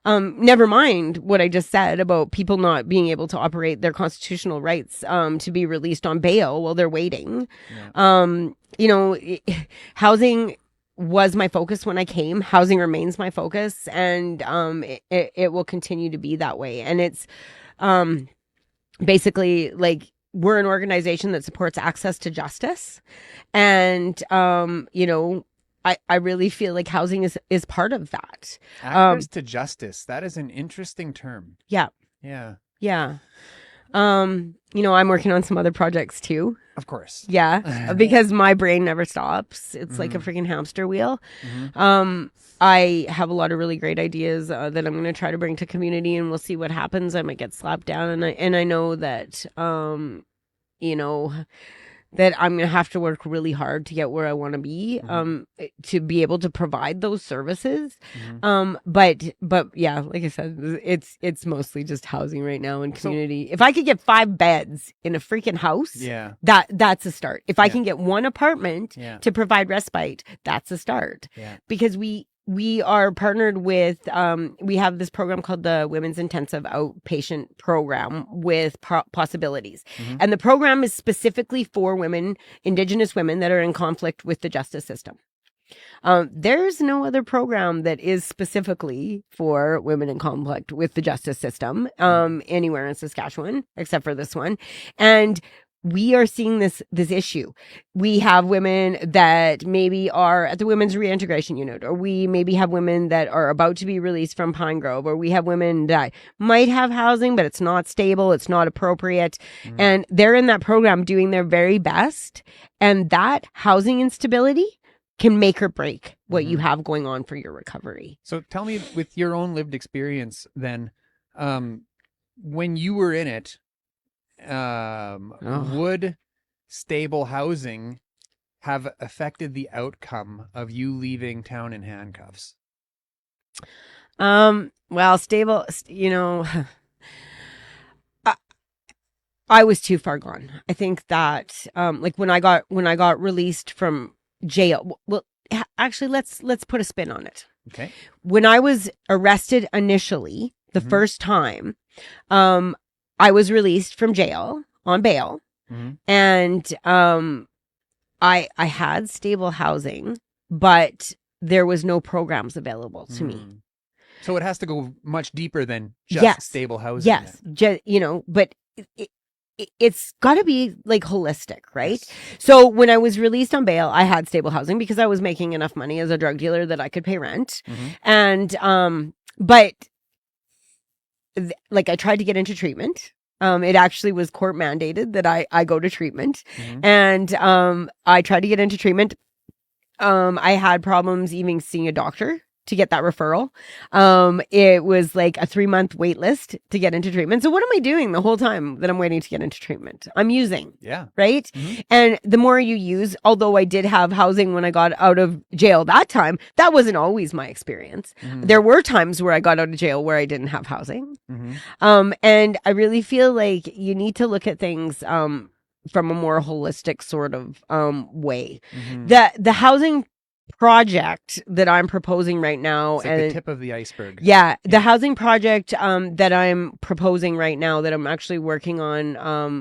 Mhm. Never mind what I just said about people not being able to operate their constitutional rights to be released on bail while they're waiting. Yeah. Housing was my focus when I came. Housing remains my focus, and it will continue to be that way. And it's basically like we're an organization that supports access to justice, and I really feel like housing is part of that. Access to justice. That is an interesting term. Yeah. Yeah. Yeah. I'm working on some other projects too. Of course. Yeah. Because my brain never stops. It's like a freaking hamster wheel. I have a lot of really great ideas that I'm going to try to bring to community, and we'll see what happens. I might get slapped down, and I know that, that I'm going to have to work really hard to get where I want to be, to be able to provide those services. But yeah, like I said, it's mostly just housing right now and community. If I could get 5 beds in a freaking house, Yeah. that's a start. If I can get one apartment Yeah. to provide respite, that's a start. Yeah. Because we are partnered with, we have this program called the Women's Intensive Outpatient Program with Possibilities. And the program is specifically for women, Indigenous women that are in conflict with the justice system. There's no other program that is specifically for women in conflict with the justice system anywhere in Saskatchewan, except for this one. And we are seeing this issue. We have women that maybe are at the Women's Reintegration Unit, or we maybe have women that are about to be released from Pine Grove, or we have women that might have housing, but it's not stable, it's not appropriate. And they're in that program doing their very best. And that housing instability can make or break what you have going on for your recovery. So tell me, with your own lived experience then, when you were in it, would stable housing have affected the outcome of you leaving town in handcuffs? Well, stable, I was too far gone. I think that, like when I got released from jail, well, actually, let's put a spin on it. Okay. When I was arrested initially, the first time, I was released from jail on bail, and I had stable housing, but there was no programs available to me. So it has to go much deeper than just stable housing. Yes, but it's got to be like holistic, right? Yes. So when I was released on bail, I had stable housing because I was making enough money as a drug dealer that I could pay rent. And but like I tried to get into treatment. It actually was court mandated that I go to treatment. And I tried to get into treatment. I had problems even seeing a doctor to get that referral. It was like a 3-month wait list to get into treatment. So what am I doing the whole time that I'm waiting to get into treatment? I'm using. Yeah. Right? And the more you use, although I did have housing when I got out of jail that time, that wasn't always my experience. There were times where I got out of jail where I didn't have housing. And I really feel like you need to look at things from a more holistic sort of way. The housing project that I'm proposing right now, It's like the tip of the iceberg. Yeah, the housing project that I'm proposing right now, that I'm actually working on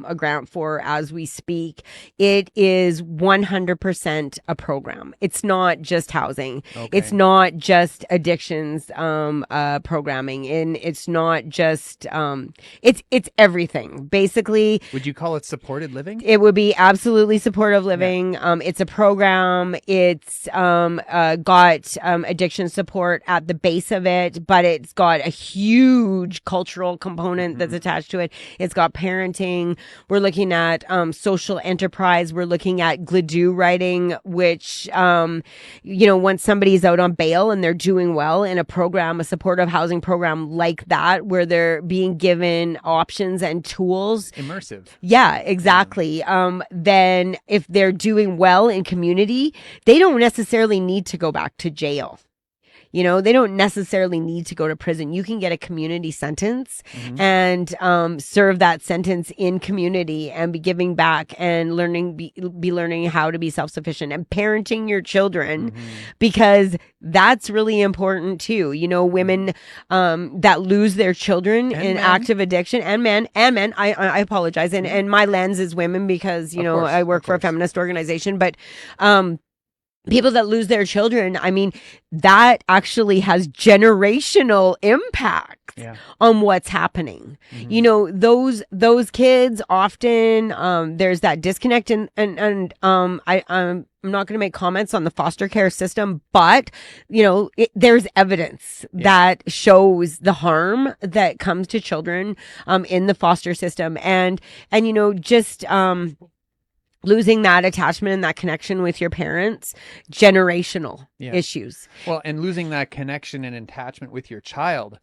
a grant for as we speak, it is 100% a program. It's not just housing. Okay. It's not just addictions programming, and it's not just it's everything. Basically, Would you call it supported living? it would be absolutely supportive living. It's a program. It's got addiction support at the base of it, but it's got a huge cultural component that's attached to it. It's got parenting. We're looking at social enterprise. We're looking at GLADU writing, which, once somebody's out on bail and they're doing well in a program, a supportive housing program like that, where they're being given options and tools. Immersive. Yeah, exactly. Then if they're doing well in community, they don't necessarily need to go back to jail. They don't necessarily need to go to prison. You can get a community sentence and serve that sentence in community and be giving back and be learning how to be self-sufficient and parenting your children, because that's really important too. Women that lose their children in active addiction, and men. I apologize. And my lens is women because, I work for a feminist organization, but people that lose their children, I mean, that actually has generational impact on what's happening. Those kids often, there's that disconnect, and I'm not going to make comments on the foster care system, but there's evidence that shows the harm that comes to children in the foster system, and just losing that attachment and that connection with your parents, generational issues. Well, and losing that connection and attachment with your child.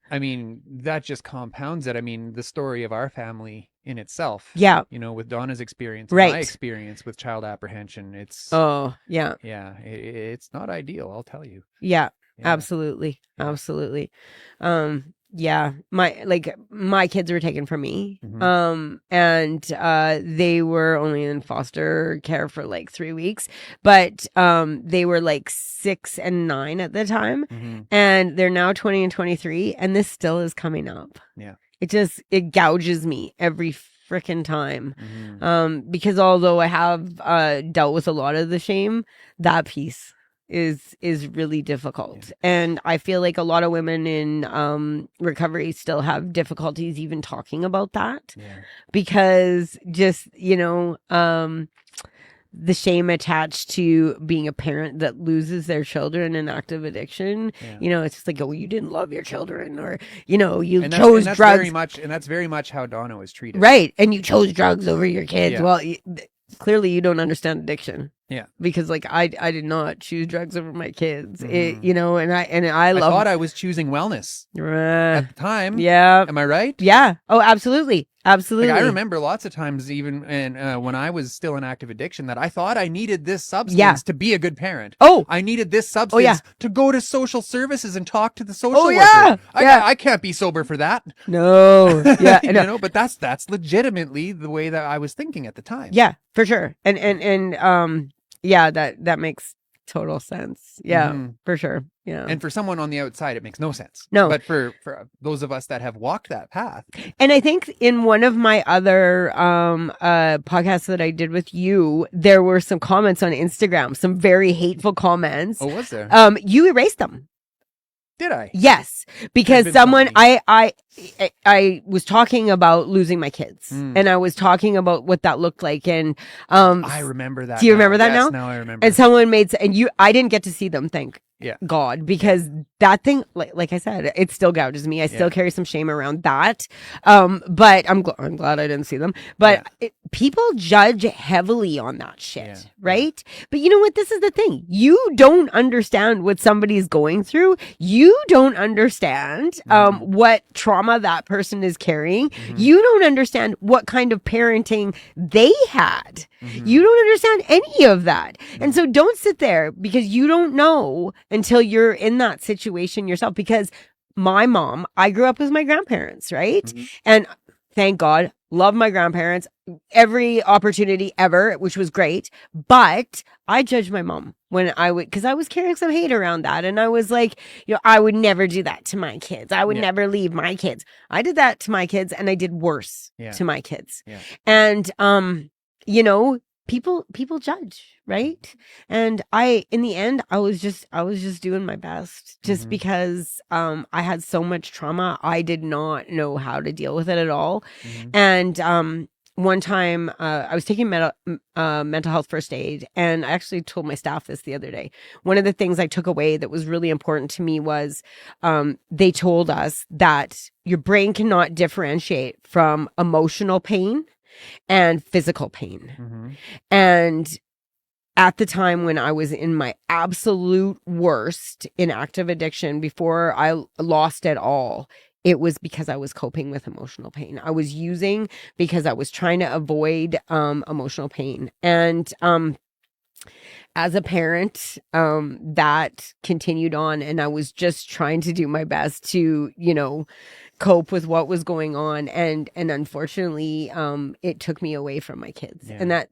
I mean, that just compounds it. I mean, the story of our family in itself. Yeah. With Donna's experience, right. My experience with child apprehension, it's it's not ideal, I'll tell you. Yeah. Absolutely. Absolutely. My kids were taken from me. And they were only in foster care for like 3 weeks, but they were like 6 and 9 at the time, and they're now 20 and 23, and this still is coming up. It gouges me every freaking time, because although I have dealt with a lot of the shame, that piece is really difficult. And I feel like a lot of women in recovery still have difficulties even talking about that, because just the shame attached to being a parent that loses their children in active addiction. It's just like, oh, you didn't love your children, or you chose drugs. That's very much how Donna was treated, right? And you chose drugs over your kids. Well, clearly you don't understand addiction. Because I did not choose drugs over my kids. I thought I was choosing wellness at the time. Am I right? Yeah. Oh, absolutely. Absolutely. I remember lots of times, even when I was still in active addiction, that I thought I needed this substance to be a good parent. I needed this substance to go to social services and talk to the social worker. I can't be sober for that. No. But that's legitimately the way that I was thinking at the time. Yeah, for sure. And that makes total sense. For sure. And for someone on the outside, it makes no sense. No. But for those of us that have walked that path. And I think in one of my other podcasts that I did with you, there were some comments on Instagram, some very hateful comments. Oh, was there? You erased them. Did I? Yes, because someone I was talking about losing my kids, and I was talking about what that looked like, and I remember that. Do you remember that now? Now I remember. And someone I didn't get to see them. Thank God, because that thing, like I said, it still gouges me. I still carry some shame around that. But I'm glad I didn't see them. But people judge heavily on that shit, right? But you know what? This is the thing. You don't understand what somebody's going through. You don't understand what trauma that person is carrying. You don't understand what kind of parenting they had. You don't understand any of that. And so don't sit there, because you don't know until you're in that situation yourself. Because my mom, I grew up with my grandparents, right? And thank God, love my grandparents, every opportunity ever, which was great. But I judged my mom when because I was carrying some hate around that. And I was like, I would never do that to my kids. I would never leave my kids. I did that to my kids, and I did worse to my kids. Yeah. And, people judge, right? And in the end, I was just doing my best, just because I had so much trauma. I did not know how to deal with it at all. And one time I was taking mental health first aid, and I actually told my staff this the other day. One of the things I took away that was really important to me was they told us that your brain cannot differentiate from emotional pain and physical pain. And at the time when I was in my absolute worst in active addiction, before I lost it all, it was because I was coping with emotional pain. I was using because I was trying to avoid emotional pain. And as a parent, that continued on, and I was just trying to do my best to, cope with what was going on. And unfortunately, it took me away from my kids. And that,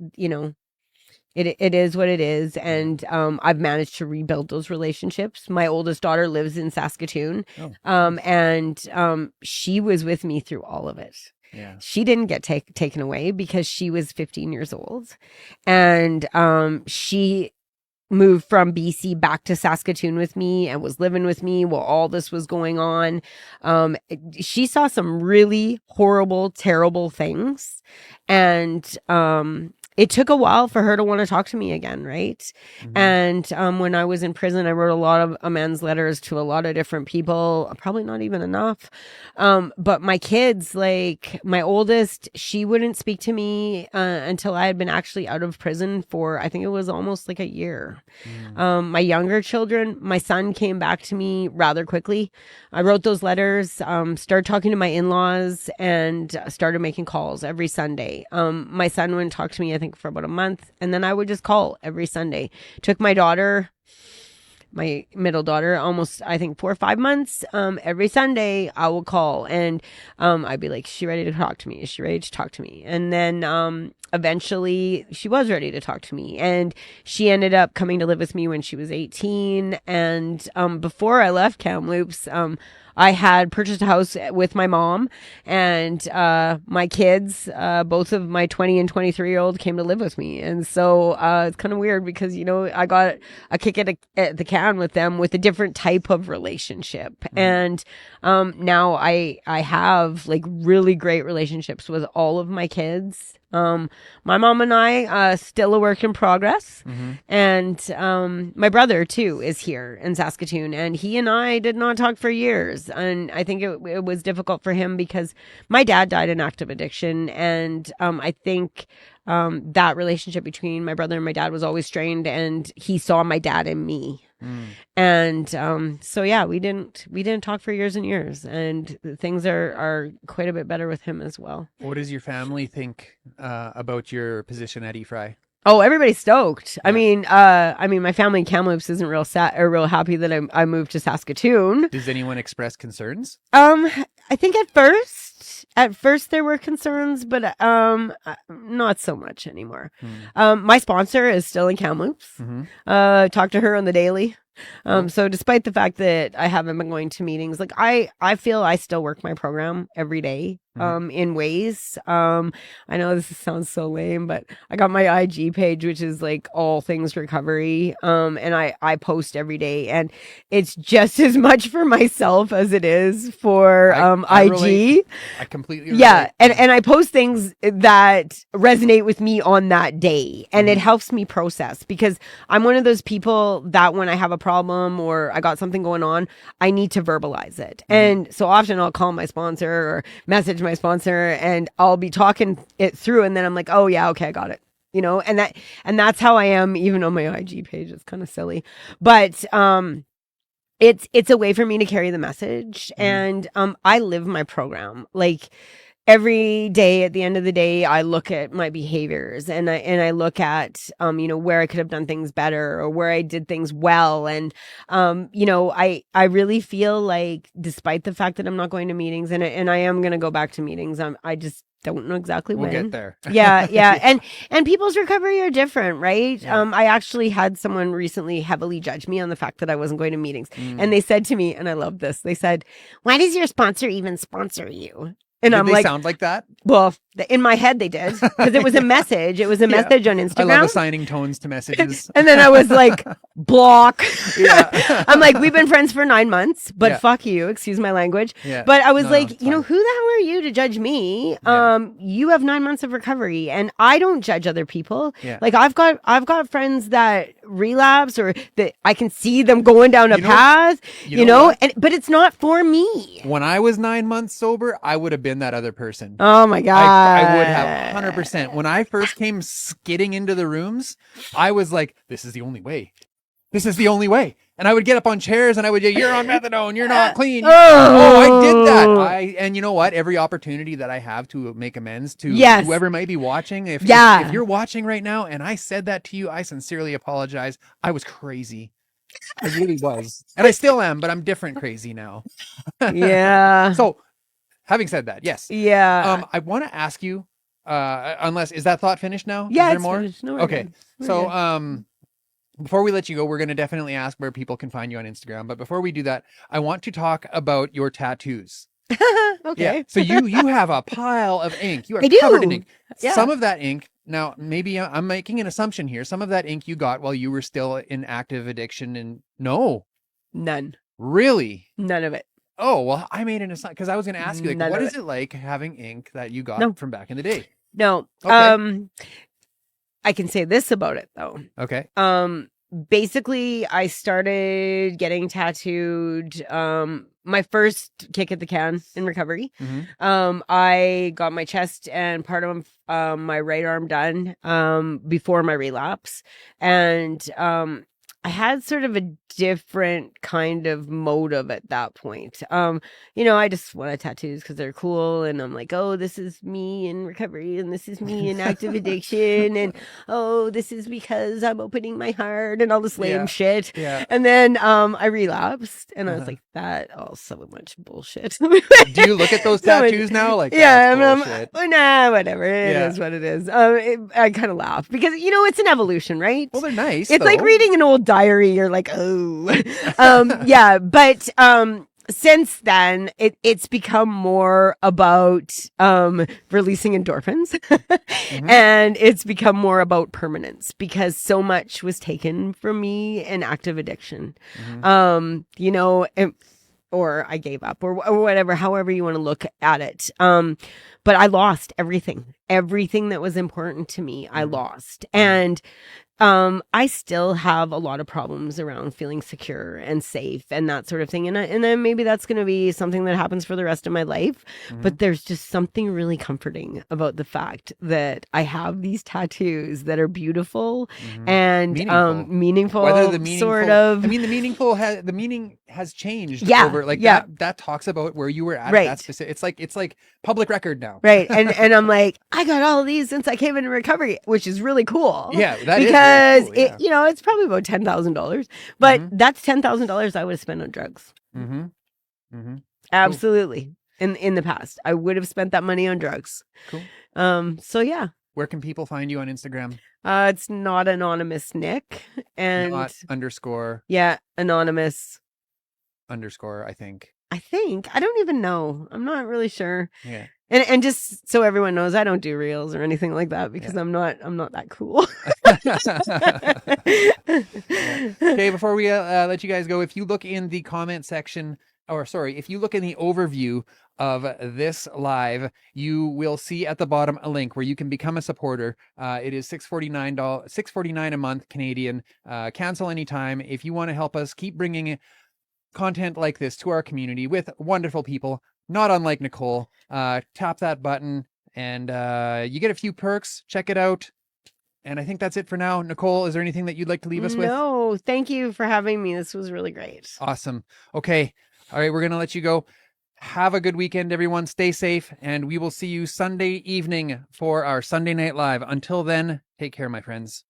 it is what it is. And I've managed to rebuild those relationships. My oldest daughter lives in Saskatoon. And she was with me through all of it. Yeah. She didn't get taken away because she was 15 years old. And she moved from BC back to Saskatoon with me and was living with me while all this was going on. She saw some really horrible, terrible things. And it took a while for her to want to talk to me again, right? And when I was in prison, I wrote a lot of amends letters to a lot of different people, probably not even enough. But my kids, like my oldest, she wouldn't speak to me until I had been actually out of prison for, I think it was almost like a year. My younger children, my son came back to me rather quickly. I wrote those letters, started talking to my in-laws, and started making calls every Sunday. My son wouldn't talk to me, I think, for about a month, and then I would just call every Sunday. Took my daughter, my middle daughter, almost, I think, 4 or 5 months. Every Sunday I will call, and I'd be like, is she ready to talk to me? Is she ready to talk to me? And then eventually she was ready to talk to me, and she ended up coming to live with me when she was 18. And before I left Kamloops, I had purchased a house with my mom, and my kids, both of my 20 and 23-year-old, came to live with me. And so it's kind of weird because, I got a kick at the can with them with a different type of relationship. And now I have like really great relationships with all of my kids. My mom and I, still a work in progress. And my brother too is here in Saskatoon, and he and I did not talk for years. And I think it was difficult for him because my dad died in active addiction. And I think that relationship between my brother and my dad was always strained, and he saw my dad in me. And so yeah, we didn't talk for years and years, and things are quite a bit better with him as well. What does your family think about your position at eFry? Oh, everybody's stoked. Yeah. I mean, my family in Kamloops isn't real sad or real happy that I moved to Saskatoon. Does anyone express concerns? I think at first there were concerns, but not so much anymore. My sponsor is still in Kamloops. Talk to her on the daily. So despite the fact that I haven't been going to meetings, like I feel I still work my program every day. In ways. I know this sounds so lame, but I got my IG page, which is like all things recovery. And I post every day, and it's just as much for myself as it is for IG. Relate. I completely relate. Yeah. And I post things that resonate with me on that day, and it helps me process, because I'm one of those people that when I have a problem or I got something going on, I need to verbalize it. And so often I'll call my sponsor or message my sponsor, and I'll be talking it through, and then I'm like, oh yeah, okay, I got it, and that's how I am even on my IG page. It's kind of silly, but it's a way for me to carry the message. And I live my program. Like, every day at the end of the day, I look at my behaviors and I look at, where I could have done things better or where I did things well. And, I really feel like despite the fact that I'm not going to meetings and I am going to go back to meetings, I just don't know exactly We'll when. get there. Yeah. And people's recovery are different, right? Yeah. I actually had someone recently heavily judge me on the fact that I wasn't going to meetings. And they said to me, and I love this, they said, "Why does your sponsor even sponsor you?" And Did I'm they like, sound like that? well, in my head they did, because it was a message. It was a message on Instagram. I love assigning tones to messages. And then I was like, block. Yeah. I'm like, we've been friends for 9 months, but Yeah. fuck you, excuse my language. Yeah. But I was No, like, it's who the fine. hell are you to judge me? Yeah. You have 9 months of recovery, and I don't judge other people. Yeah. Like I've got friends that relapse or that I can see them going down a path, what? but it's not for me. When I was 9 months sober, I would have been that other person. Oh my God. I would have 100%. When I first came skidding into the rooms, I was like, this is the only way. This is the only way. And I would get up on chairs and I would say, you're on methadone. You're not clean. I did that. And you know what? Every opportunity that I have to make amends to whoever might be watching, if you're watching right now and I said that to you, I sincerely apologize. I was crazy. I really was. And I still am, but I'm different crazy now. Yeah. So having said that, yes. Yeah. I want to ask you, is that thought finished now? Yeah, Is there it's more? finished. No, we're Okay. good. We're So, good. before we let you go, we're going to definitely ask where people can find you on Instagram. But before we do that, I want to talk about your tattoos. Okay. Yeah. So you have a pile of ink. You are I do. covered in ink. Yeah. Some of that ink, now maybe I'm making an assumption here. Some of that ink you got while you were still in active addiction, and no, None really, of it. Oh, well, I made an assumption because I was going to ask you, like, None what of is it like having ink that you got No. from back in the day? No. Okay. I can say this about it though. Okay. Basically I started getting tattooed my first kick at the can in recovery. Mm-hmm. I got my chest and part of my right arm done before my relapse, and I had sort of a different kind of motive at that point. I just wanted tattoos because they're cool, and I'm like, oh, this is me in recovery, and this is me in active addiction, and oh, this is because I'm opening my heart and all this lame shit. Yeah. And then I relapsed, and I was like, that all so much bullshit. Do you look at those tattoos now? Like, yeah, bullshit. nah, whatever. It is what it is. I kind of laugh because it's an evolution, right? Well, they're nice. It's like reading an old diary. You're like, oh, but since then it's become more about releasing endorphins and it's become more about permanence because so much was taken from me in active addiction. Or I gave up or whatever, however you want to look at it. But I lost everything that was important to me. I lost. And I still have a lot of problems around feeling secure and safe and that sort of thing. And then maybe that's going to be something that happens for the rest of my life. But there's just something really comforting about the fact that I have these tattoos that are beautiful and meaningful. Whether the meaningful, sort of. I mean, the meaning has changed over that talks about where you were at that specific. It's like public record now. Right. And I'm like, I got all of these since I came into recovery, which is really cool. Yeah, that is cool, it's probably about $10,000, but that's $10,000 I would have spent on drugs. Absolutely. Cool. In the past, I would have spent that money on drugs. Cool. So yeah. Where can people find you on Instagram? It's not anonymous Nick and not underscore. Yeah, anonymous underscore. I think. I don't even know. I'm not really sure. Yeah. And just so everyone knows, I don't do reels or anything like that because I'm not that cool. Okay, before we let you guys go, if you look in the comment section, if you look in the overview of this live, you will see at the bottom a link where you can become a supporter. It is $6.49 a month Canadian. Cancel anytime. If you want to help us keep bringing content like this to our community with wonderful people, not unlike Nicole, tap that button and you get a few perks. Check it out. And I think that's it for now. Nicole, is there anything that you'd like to leave us with? No, thank you for having me. This was really great. Awesome. Okay. All right. We're going to let you go. Have a good weekend, everyone. Stay safe, and we will see you Sunday evening for our Sunday Night Live. Until then, take care, my friends.